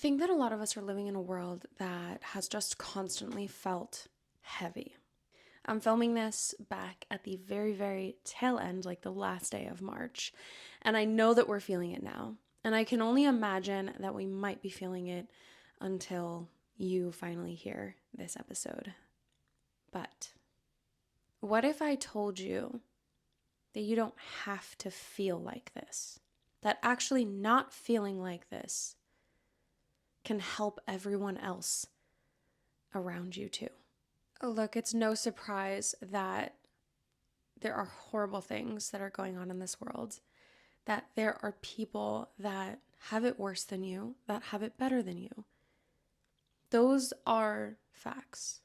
think that a lot of us are living in a world that has just constantly felt heavy. I'm filming this back at the very, very tail end, like the last day of March, and I know that we're feeling it now. And I can only imagine that we might be feeling it until you finally hear this episode. But what if I told you that you don't have to feel like this? That actually not feeling like this can help everyone else around you too. Look, it's no surprise that there are horrible things that are going on in this world, that there are people that have it worse than you, that have it better than you. Those are facts.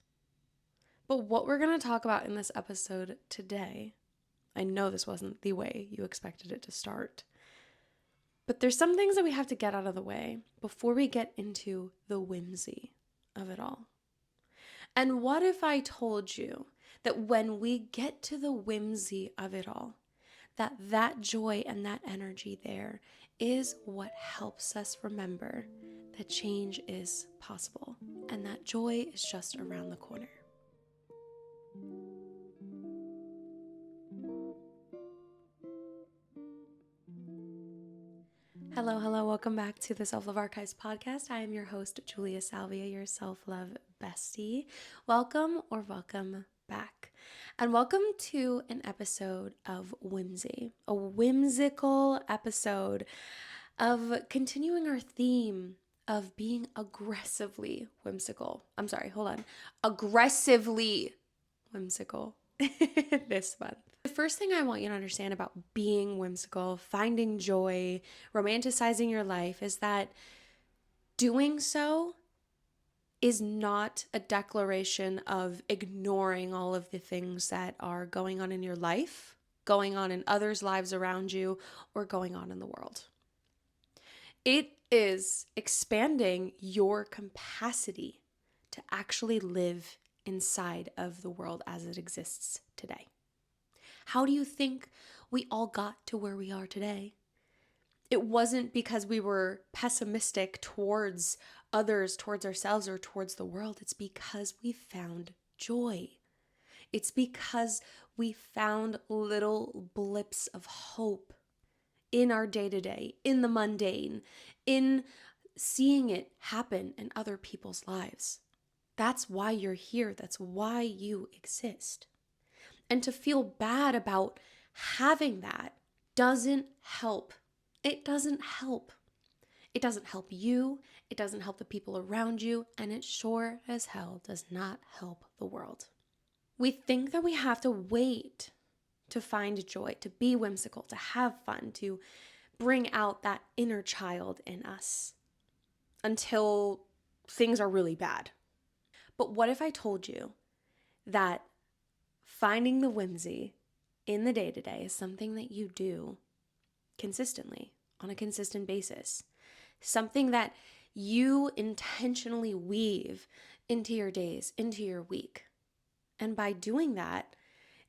But what we're going to talk about in this episode today, I know this wasn't the way you expected it to start, but there's some things that we have to get out of the way before we get into the whimsy of it all. And what if I told you that when we get to the whimsy of it all, that joy and that energy there is what helps us remember that change is possible and that joy is just around the corner. Hello, welcome back to the Self-Love Archives podcast. I am your host, Julia Salvia, your self-love bestie. Welcome back. And welcome to an episode of Whimsy, a whimsical episode of continuing our theme of being aggressively whimsical. Aggressively whimsical this month. The first thing I want you to understand about being whimsical, finding joy, romanticizing your life is that doing so is not a declaration of ignoring all of the things that are going on in your life, going on in others' lives around you, or going on in the world. It is expanding your capacity to actually live inside of the world as it exists today. How do you think we all got to where we are today? It wasn't because we were pessimistic towards others, towards ourselves, or towards the world. It's because we found joy. It's because we found little blips of hope in our day-to-day, in the mundane, in seeing it happen in other people's lives. That's why you're here. That's why you exist. And to feel bad about having that doesn't help. It doesn't help. It doesn't help you. It doesn't help the people around you. And it sure as hell does not help the world. We think that we have to wait to find joy, to be whimsical, to have fun, to bring out that inner child in us until things are really bad. But what if I told you that finding the whimsy in the day-to-day is something that you do consistently, on a consistent basis. Something that you intentionally weave into your days, into your week. And by doing that,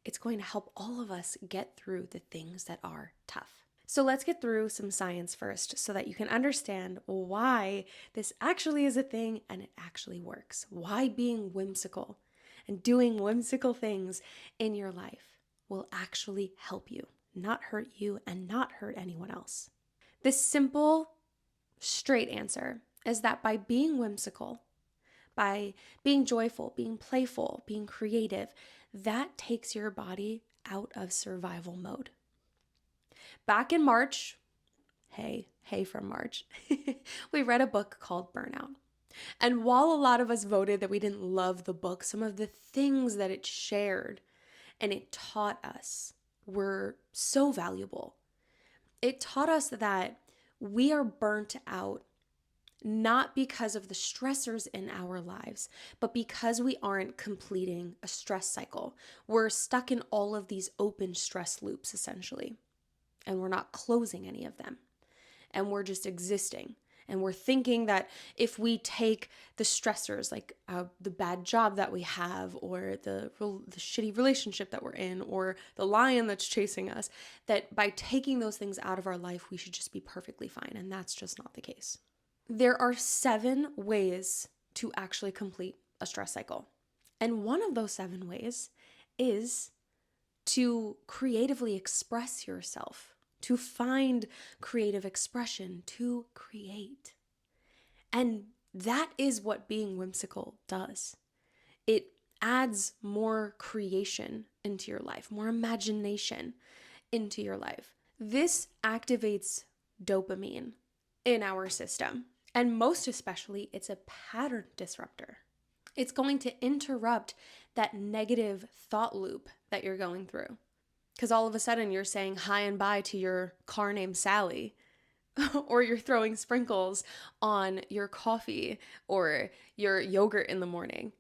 it's going to help all of us get through the things that are tough. So let's get through some science first so that you can understand why this actually is a thing and it actually works. Why being whimsical and doing whimsical things in your life will actually help you, not hurt you, and not hurt anyone else. The simple, straight answer is that by being whimsical, by being joyful, being playful, being creative, that takes your body out of survival mode. Back in March, hey from March, we read a book called Burnout. And while a lot of us voted that we didn't love the book, some of the things that it shared and it taught us were so valuable. It taught us that we are burnt out not because of the stressors in our lives, but because we aren't completing a stress cycle. We're stuck in all of these open stress loops, essentially, and we're not closing any of them. And we're just existing. And we're thinking that if we take the stressors, like the bad job that we have, or the shitty relationship that we're in, or the lion that's chasing us, that by taking those things out of our life, we should just be perfectly fine. And that's just not the case. There are 7 ways to actually complete a stress cycle. And one of those 7 ways is to creatively express yourself, to find creative expression, to create. And that is what being whimsical does. It adds more creation into your life, more imagination into your life. This activates dopamine in our system. And most especially, it's a pattern disruptor. It's going to interrupt that negative thought loop that you're going through. Because all of a sudden you're saying hi and bye to your car named Sally, or you're throwing sprinkles on your coffee or your yogurt in the morning.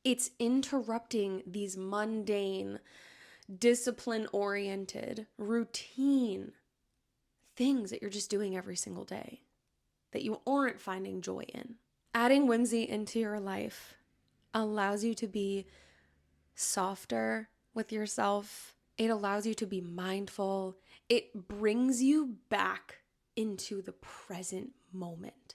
It's interrupting these mundane, discipline-oriented, routine things that you're just doing every single day that you aren't finding joy in. Adding whimsy into your life allows you to be softer with yourself. It allows you to be mindful. It brings you back into the present moment.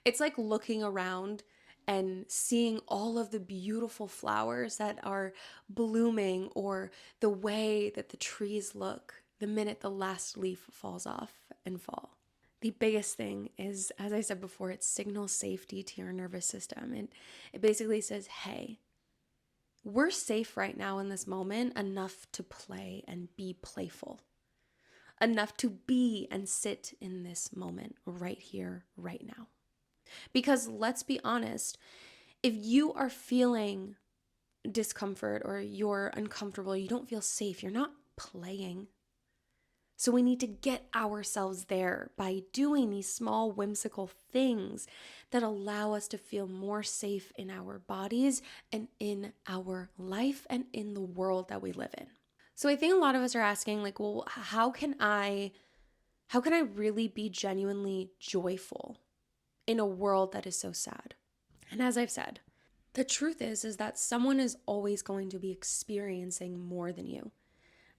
It's like looking around and seeing all of the beautiful flowers that are blooming, or the way that the trees look the minute the last leaf falls off and fall. The biggest thing is, as I said before, it signals safety to your nervous system. And it basically says, hey, we're safe right now in this moment enough to play and be playful, enough to be and sit in this moment right here, right now. Because let's be honest, if you are feeling discomfort or you're uncomfortable, you don't feel safe, you're not playing. So we need to get ourselves there by doing these small whimsical things that allow us to feel more safe in our bodies and in our life and in the world that we live in. So I think a lot of us are asking, like, well, how can I really be genuinely joyful in a world that is so sad? And as I've said, the truth is that someone is always going to be experiencing more than you.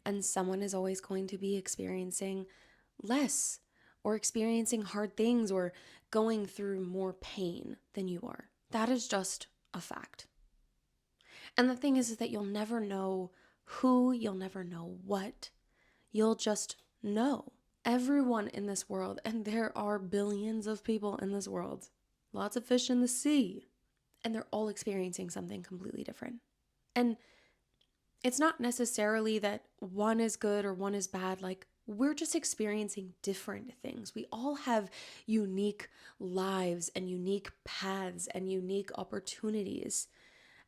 And someone is always going to be experiencing less, or experiencing hard things, or going through more pain than you are. That is just a fact. And the thing is that you'll never know who, you'll never know what. You'll just know. Everyone in this world, and there are billions of people in this world, lots of fish in the sea, and they're all experiencing something completely different. And it's not necessarily that one is good or one is bad. Like, we're just experiencing different things. We all have unique lives and unique paths and unique opportunities.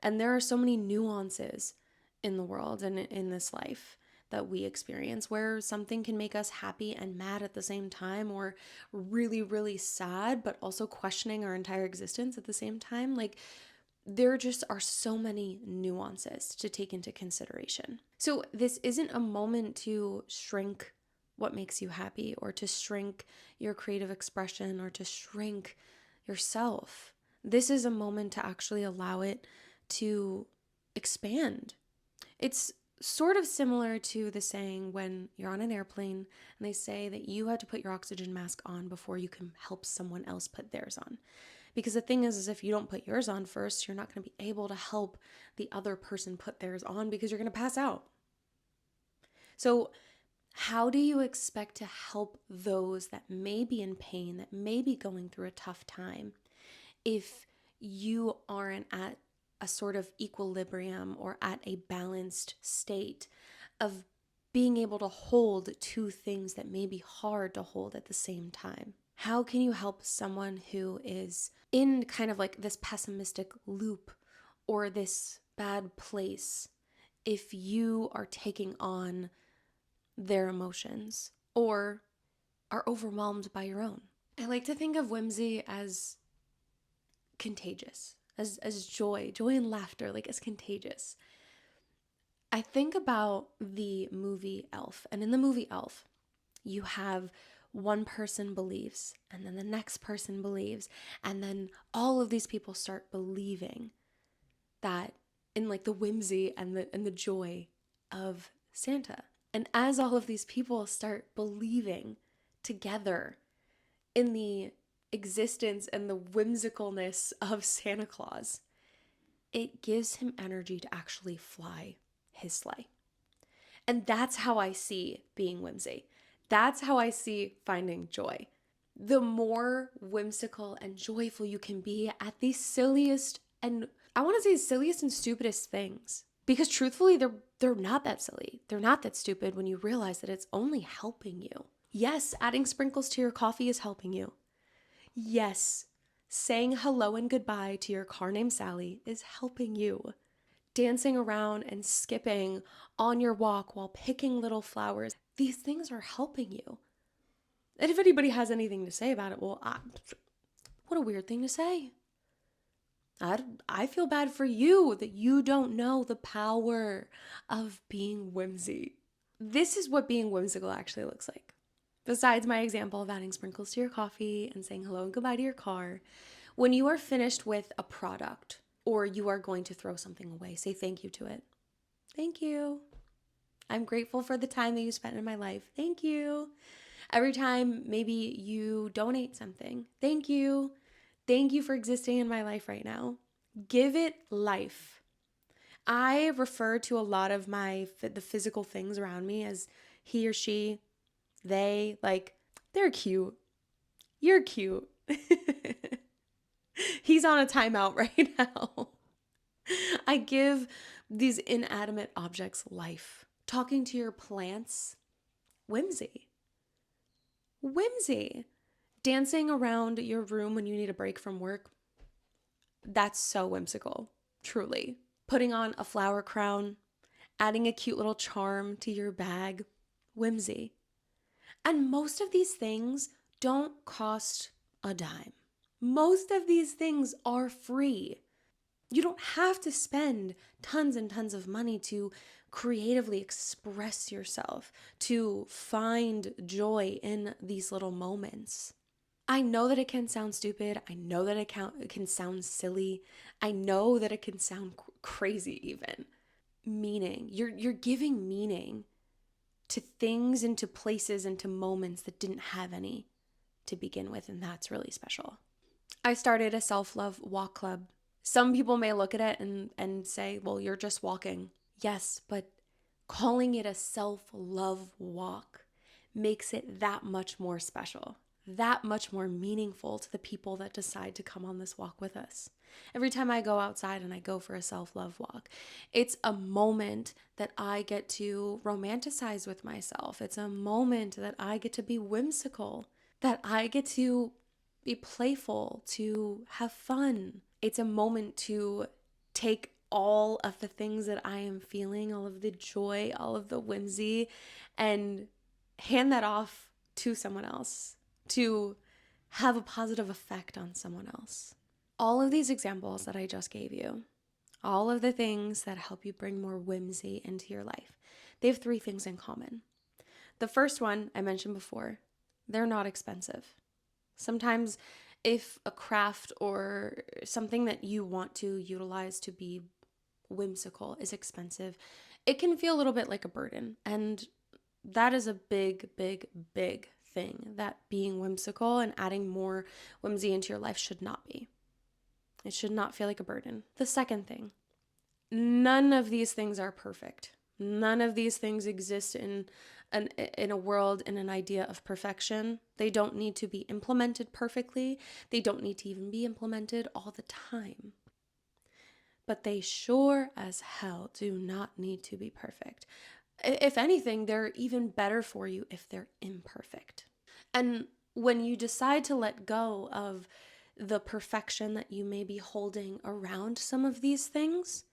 And there are so many nuances in the world and in this life that we experience, where something can make us happy and mad at the same time, or really, really sad, but also questioning our entire existence at the same time. Like, there just are so many nuances to take into consideration. So this isn't a moment to shrink what makes you happy, or to shrink your creative expression, or to shrink yourself. This is a moment to actually allow it to expand. It's sort of similar to the saying when you're on an airplane and they say that you have to put your oxygen mask on before you can help someone else put theirs on. Because the thing is if you don't put yours on first, you're not going to be able to help the other person put theirs on, because you're going to pass out. So how do you expect to help those that may be in pain, that may be going through a tough time, if you aren't at a sort of equilibrium or at a balanced state of being able to hold two things that may be hard to hold at the same time? How can you help someone who is in kind of like this pessimistic loop or this bad place if you are taking on their emotions or are overwhelmed by your own? I like to think of whimsy as contagious, as joy and laughter, like as contagious. I think about the movie Elf, and in the movie Elf, you have one person believes, and then the next person believes, and then all of these people start believing that in like the whimsy and the joy of Santa. And as all of these people start believing together in the existence and the whimsicalness of Santa Claus, it gives him energy to actually fly his sleigh. And that's how I see being whimsy. That's how I see finding joy. The more whimsical and joyful you can be at the silliest and I want to say silliest and stupidest things. Because truthfully, they're not that silly. They're not that stupid when you realize that it's only helping you. Yes, adding sprinkles to your coffee is helping you. Yes, saying hello and goodbye to your car named Sally is helping you. Dancing around and skipping on your walk while picking little flowers, these things are helping you. And if anybody has anything to say about it, well, what a weird thing to say. I feel bad for you that you don't know the power of being whimsy. This is what being whimsical actually looks like. Besides my example of adding sprinkles to your coffee and saying hello and goodbye to your car, when you are finished with a product or you are going to throw something away, say thank you to it. Thank you. I'm grateful for the time that you spent in my life. Thank you. Every time maybe you donate something, thank you. Thank you for existing in my life right now. Give it life. I refer to a lot of the physical things around me as he or she, they, like, they're cute. You're cute. He's on a timeout right now. I give these inanimate objects life. Talking to your plants, whimsy. Whimsy. Dancing around your room when you need a break from work, that's so whimsical, truly. Putting on a flower crown, adding a cute little charm to your bag, whimsy. And most of these things don't cost a dime. Most of these things are free. You don't have to spend tons and tons of money to creatively express yourself, to find joy in these little moments. I know that it can sound stupid. I know that it can sound silly. I know that it can sound crazy even. Meaning. You're giving meaning to things and to places and to moments that didn't have any to begin with, and that's really special. I started a self-love walk club. Some people may look at it and say, well, you're just walking. Yes, but calling it a self-love walk makes it that much more special, that much more meaningful to the people that decide to come on this walk with us. Every time I go outside and I go for a self-love walk, it's a moment that I get to romanticize with myself. It's a moment that I get to be whimsical, that I get to be playful, to have fun. It's a moment to take all of the things that I am feeling, all of the joy, all of the whimsy, and hand that off to someone else, to have a positive effect on someone else. All of these examples that I just gave you, all of the things that help you bring more whimsy into your life, they have three things in common. The first one I mentioned before, they're not expensive. Sometimes if a craft or something that you want to utilize to be whimsical is expensive, it can feel a little bit like a burden. And that is a big, big, big thing that being whimsical and adding more whimsy into your life should not be. It should not feel like a burden. The second thing, none of these things are perfect. None of these things exist in a world, in an idea of perfection. They don't need to be implemented perfectly. They don't need to even be implemented all the time. But they sure as hell do not need to be perfect. If anything, they're even better for you if they're imperfect. And when you decide to let go of the perfection that you may be holding around some of these things,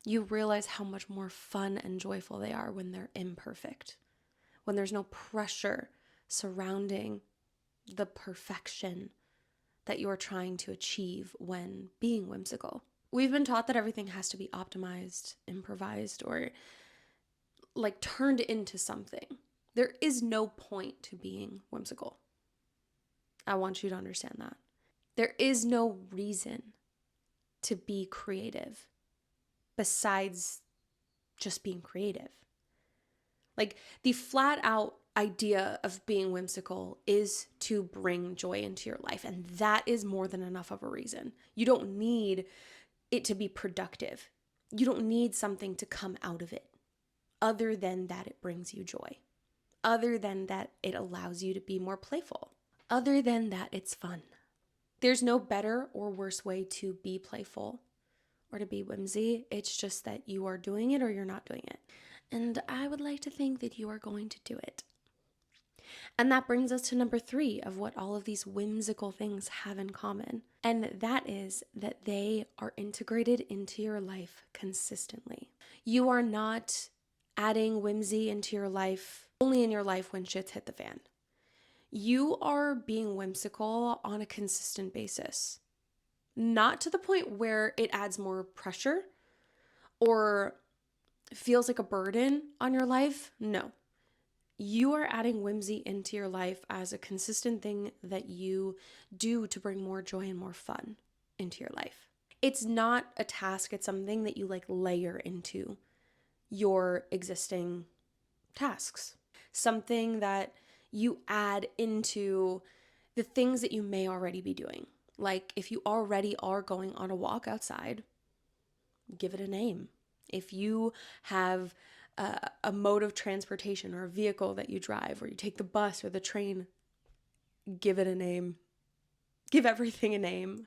you realize how much more fun and joyful they are when they're imperfect, when there's no pressure surrounding the perfection that you're trying to achieve when being whimsical. We've been taught that everything has to be optimized, improvised, or like turned into something. There is no point to being whimsical. I want you to understand that. There is no reason to be creative besides just being creative. Like the flat out idea of being whimsical is to bring joy into your life. And that is more than enough of a reason. You don't need it to be productive. You don't need something to come out of it other than that it brings you joy, other than that it allows you to be more playful, other than that it's fun. There's no better or worse way to be playful or to be whimsy. It's just that you are doing it or you're not doing it. And I would like to think that you are going to do it. And that brings us to number 3 of what all of these whimsical things have in common. And that is that they are integrated into your life consistently. You are not adding whimsy into your life only in your life when shit's hit the fan. You are being whimsical on a consistent basis. Not to the point where it adds more pressure or feels like a burden on your life. No. You are adding whimsy into your life as a consistent thing that you do to bring more joy and more fun into your life. It's not a task, it's something that you layer into your existing tasks. Something that you add into the things that you may already be doing. Like if you already are going on a walk outside, give it a name. If you have a mode of transportation or a vehicle that you drive, or you take the bus or the train, give it a name. Give everything a name.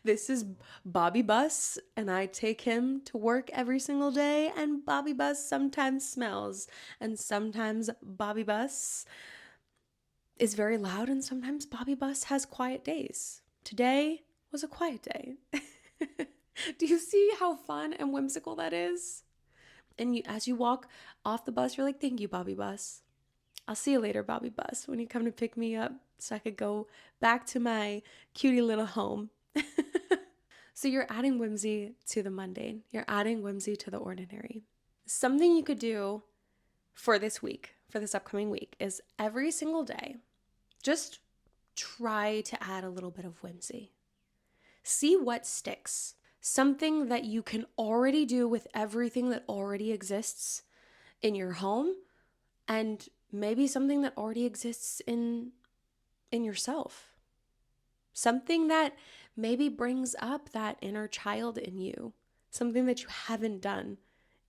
This is Bobby Bus, and I take him to work every single day, and Bobby Bus sometimes smells, and sometimes Bobby Bus is very loud, and sometimes Bobby Bus has quiet days. Today was a quiet day. Do you see how fun and whimsical that is? And as you walk off the bus, you're like, thank you, Bobby Bus. I'll see you later, Bobby Bus, when you come to pick me up so I could go back to my cutie little home. So you're adding whimsy to the mundane. You're adding whimsy to the ordinary. Something you could do for this week, for this upcoming week, is every single day, just try to add a little bit of whimsy. See what sticks. Something that you can already do with everything that already exists in your home, and maybe something that already exists in yourself. Something that maybe brings up that inner child in you. Something that you haven't done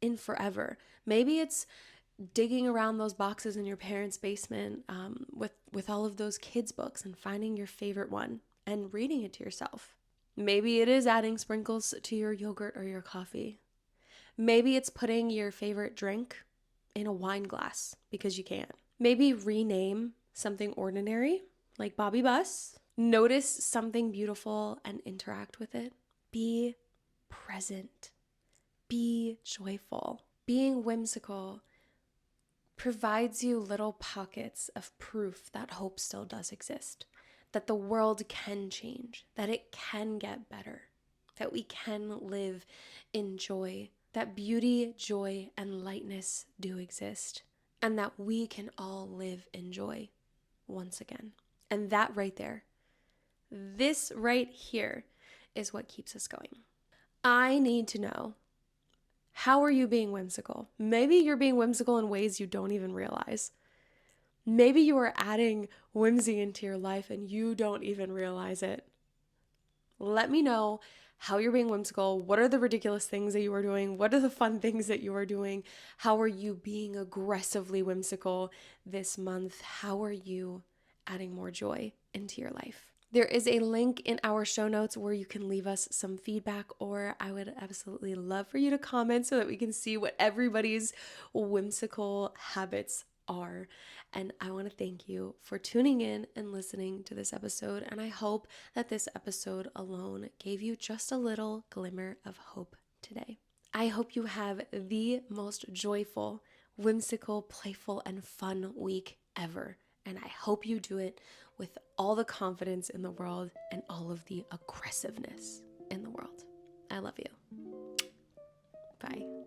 in forever. Maybe it's digging around those boxes in your parents' basement with all of those kids' books and finding your favorite one and reading it to yourself. Maybe it is adding sprinkles to your yogurt or your coffee. Maybe it's putting your favorite drink in a wine glass because you can. Maybe rename something ordinary like Bobby Bus. Notice something beautiful and interact with it. Be present. Be joyful. Being whimsical provides you little pockets of proof that hope still does exist. That the world can change, that it can get better, that we can live in joy, that beauty, joy, and lightness do exist, and that we can all live in joy once again. And that right there, this right here, is what keeps us going. I need to know, how are you being whimsical? Maybe you're being whimsical in ways you don't even realize. Maybe you are adding whimsy into your life and you don't even realize it. Let me know how you're being whimsical. What are the ridiculous things that you are doing? What are the fun things that you are doing? How are you being aggressively whimsical this month? How are you adding more joy into your life? There is a link in our show notes where you can leave us some feedback, or I would absolutely love for you to comment so that we can see what everybody's whimsical habits are. And I want to thank you for tuning in and listening to this episode. And I hope that this episode alone gave you just a little glimmer of hope today. I hope you have the most joyful, whimsical, playful, and fun week ever. And I hope you do it with all the confidence in the world and all of the aggressiveness in the world. I love you. Bye.